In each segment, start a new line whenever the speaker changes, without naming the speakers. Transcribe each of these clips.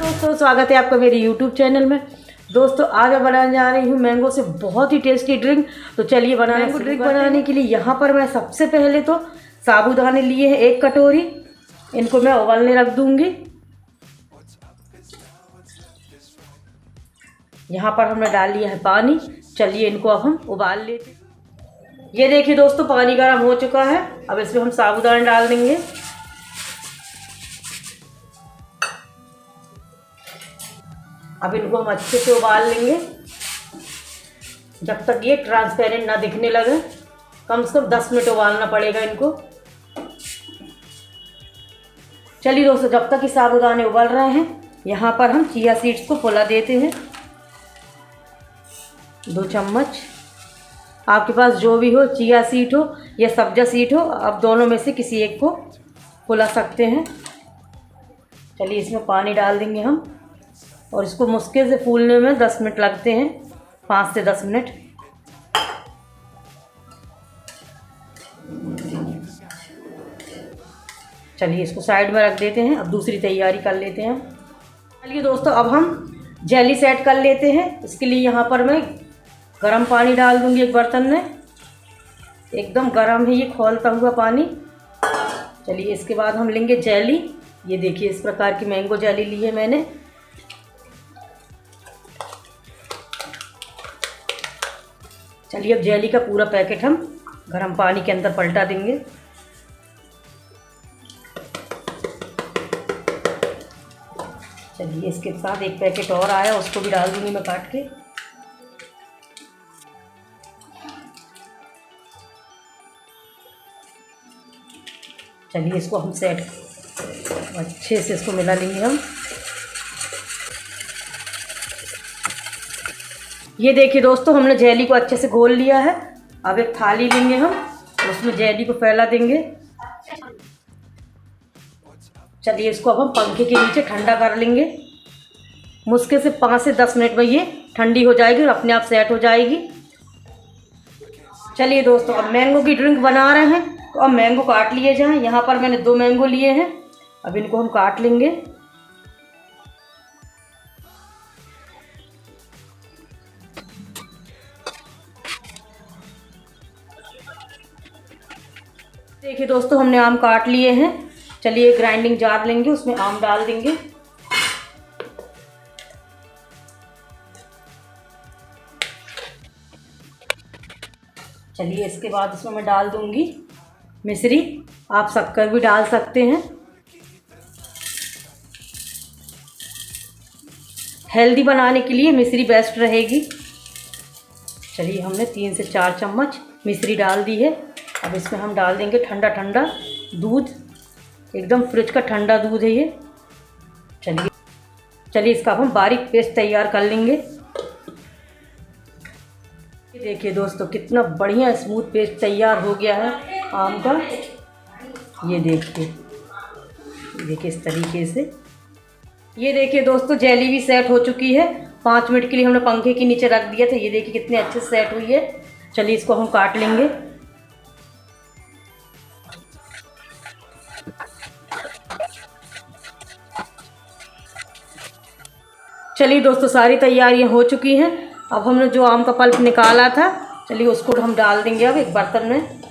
दोस्तों, स्वागत है आपका मेरे YouTube चैनल में। दोस्तों, आज मैं बनाने जा रही हूँ मैंगो से बहुत ही टेस्टी ड्रिंक। तो चलिए बनाने ड्रिंक बनाने के लिए यहाँ पर मैं सबसे पहले तो साबूदाने लिए हैं 1 कटोरी। इनको मैं उबालने रख दूँगी। यहाँ पर हमने डाल लिया है पानी। चलिए इनको अब हम उबाल लेते हैं। ये देखिए दोस्तों, पानी गर्म हो चुका है। अब इसमें हम साबूदाने डाल देंगे। अब इनको हम अच्छे से उबाल लेंगे जब तक ये ट्रांसपेरेंट ना दिखने लगे। कम से कम 10 मिनट उबालना पड़ेगा इनको। चलिए दोस्तों, जब तक ये साबूदाने उबल रहे हैं, यहाँ पर हम चिया सीड्स को फुला देते हैं। 2 चम्मच। आपके पास जो भी हो, चिया सीड हो या सब्जा सीड हो, आप दोनों में से किसी एक को फुला सकते हैं। चलिए इसमें पानी डाल देंगे हम और इसको मुश्किल से फूलने में 10 मिनट लगते हैं, 5 से 10 मिनट। चलिए इसको साइड में रख देते हैं। अब दूसरी तैयारी कर लेते हैं। चलिए दोस्तों, अब हम जेली सेट कर लेते हैं। इसके लिए यहाँ पर मैं गरम पानी डाल दूँगी एक बर्तन में। एकदम गरम है ये खौलता हुआ पानी। चलिए इसके बाद हम लेंगे जेली। ये देखिए, इस प्रकार की मैंगो जेली ली है मैंने। चलिए अब जेली का पूरा पैकेट हम गर्म पानी के अंदर पलटा देंगे। चलिए इसके साथ एक पैकेट और आया, उसको भी डाल दूंगी मैं काट के। चलिए इसको हम सेट अच्छे से इसको मिला लेंगे हम। ये देखिए दोस्तों, हमने जेली को अच्छे से घोल लिया है। अब एक थाली लेंगे हम और उसमें जेली को फैला देंगे। चलिए इसको अब हम पंखे के नीचे ठंडा कर लेंगे। मुश्किल से 5 से 10 मिनट में ये ठंडी हो जाएगी और अपने आप सेट हो जाएगी। चलिए दोस्तों, अब मैंगो की ड्रिंक बना रहे हैं, तो अब मैंगो काट लिए जाएं। यहाँ पर मैंने 2 मैंगो लिए हैं। अब इनको हम काट लेंगे। देखिए दोस्तों, हमने आम काट लिए हैं। चलिए ग्राइंडिंग जार लेंगे, उसमें आम डाल देंगे। चलिए इसके बाद इसमें मैं डाल दूंगी मिश्री। आप शक्कर भी डाल सकते हैं। हेल्दी बनाने के लिए मिश्री बेस्ट रहेगी। चलिए हमने 3 से 4 चम्मच मिश्री डाल दी है। अब इसमें हम डाल देंगे ठंडा ठंडा दूध। एकदम फ्रिज का ठंडा दूध है ये। चलिए इसका हम बारीक पेस्ट तैयार कर लेंगे। देखिए दोस्तों, कितना बढ़िया स्मूथ पेस्ट तैयार हो गया है आम का। ये देखिए इस तरीके से। ये देखिए दोस्तों, जेली भी सेट हो चुकी है। 5 मिनट के लिए हमने पंखे के नीचे रख दिया था। ये देखिए कितने अच्छे से सेट हुई है। चलिए इसको हम काट लेंगे। चलिए दोस्तों, सारी तैयारियां हो चुकी हैं। अब हमने जो आम का पल्प निकाला था, चलिए उसको हम डाल देंगे अब एक बर्तन में।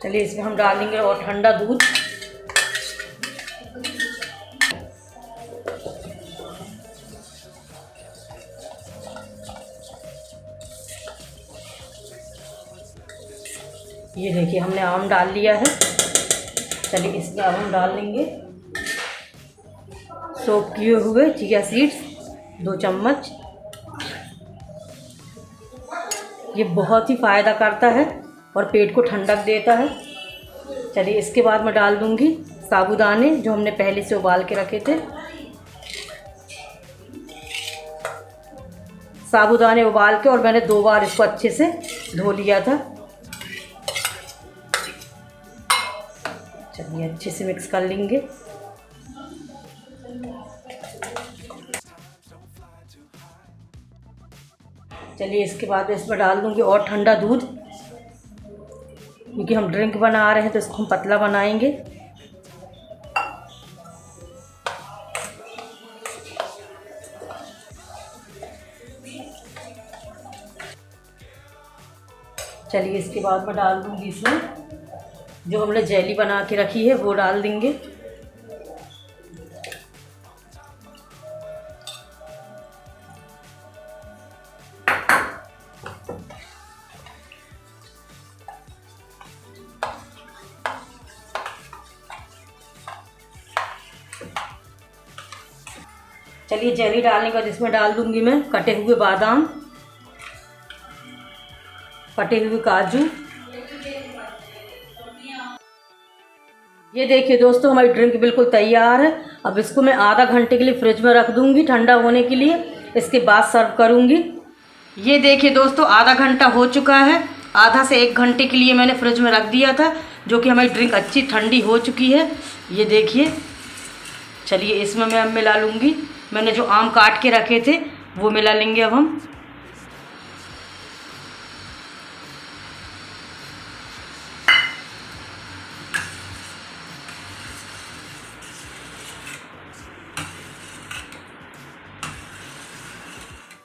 चलिए इसमें हम डाल देंगे और ठंडा दूध। ये देखिए हमने आम डाल लिया है। चलिए इसमें अब हम डाल देंगे सोक किए हुए चिया सीड्स 2 चम्मच। ये बहुत ही फ़ायदा करता है और पेट को ठंडक देता है। चलिए इसके बाद मैं डाल दूंगी साबूदाने जो हमने पहले से उबाल के रखे थे। साबूदाने उबाल के और मैंने 2 बार इसको अच्छे से धो लिया था। चलिए अच्छे से मिक्स कर लेंगे। चलिए इसके बाद इसमें डाल दूंगी और ठंडा दूध, क्योंकि हम ड्रिंक बना रहे हैं तो इसको हम पतला बनाएंगे। चलिए इसके बाद मैं डाल दूँगी इसमें जो हमने जेली बना के रखी है वो डाल देंगे। चलिए जेली डालने के बाद इसमें डाल दूंगी मैं कटे हुए बादाम, कटे हुए काजू। ये देखिए दोस्तों हमारी ड्रिंक बिल्कुल तैयार है। अब इसको मैं आधा घंटे के लिए फ्रिज में रख दूंगी ठंडा होने के लिए, इसके बाद सर्व करूंगी। ये देखिए दोस्तों आधा घंटा हो चुका है। आधा से 1 घंटे के लिए मैंने फ्रिज में रख दिया था, जो कि हमारी ड्रिंक अच्छी ठंडी हो चुकी है। ये देखिए, चलिए इसमें मैं अब मिला लूँगी। मैंने जो आम काट के रखे थे वो मिला लेंगे अब हम।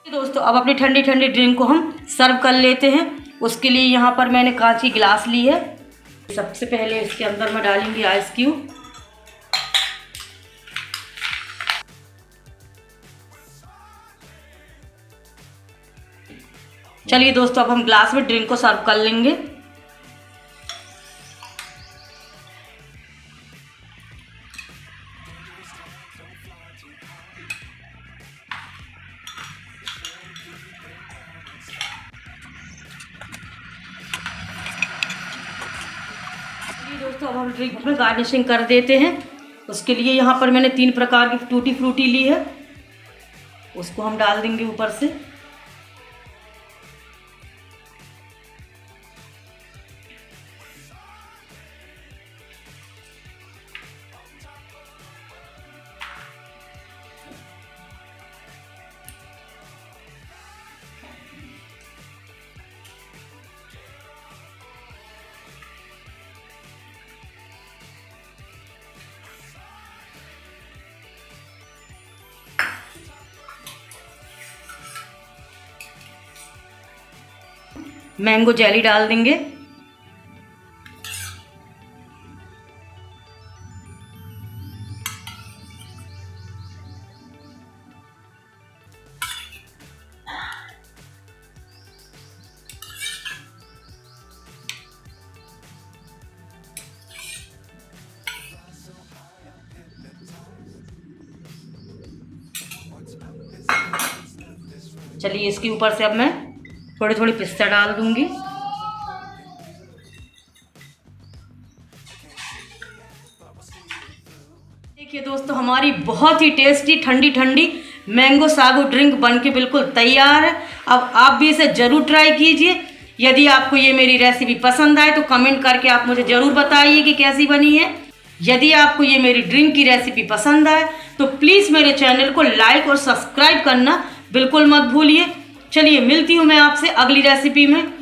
दोस्तों अब अपनी ठंडी ठंडी ड्रिंक को हम सर्व कर लेते हैं। उसके लिए यहाँ पर मैंने कांच की गिलास ली है। सबसे पहले इसके अंदर मैं डालेंगे आइस क्यूब। चलिए दोस्तों अब हम ग्लास में ड्रिंक को सर्व कर लेंगे। दोस्तों अब हम ड्रिंक में गार्निशिंग कर देते हैं। उसके लिए यहाँ पर मैंने 3 प्रकार की टूटी फ्रूटी ली है, उसको हम डाल देंगे ऊपर से। मैंगो जेली डाल देंगे। चलिए इसके ऊपर से अब मैं थोड़ी थोड़ी पिस्ता डाल दूंगी। देखिए दोस्तों हमारी बहुत ही टेस्टी ठंडी ठंडी मैंगो सागो ड्रिंक बनके बिल्कुल तैयार है। अब आप भी इसे ज़रूर ट्राई कीजिए। यदि आपको ये मेरी रेसिपी पसंद आए तो कमेंट करके आप मुझे ज़रूर बताइए कि कैसी बनी है। यदि आपको ये मेरी ड्रिंक की रेसिपी पसंद आए तो प्लीज़ मेरे चैनल को लाइक और सब्सक्राइब करना बिल्कुल मत भूलिए। चलिए मिलती हूँ मैं आपसे अगली रेसिपी में।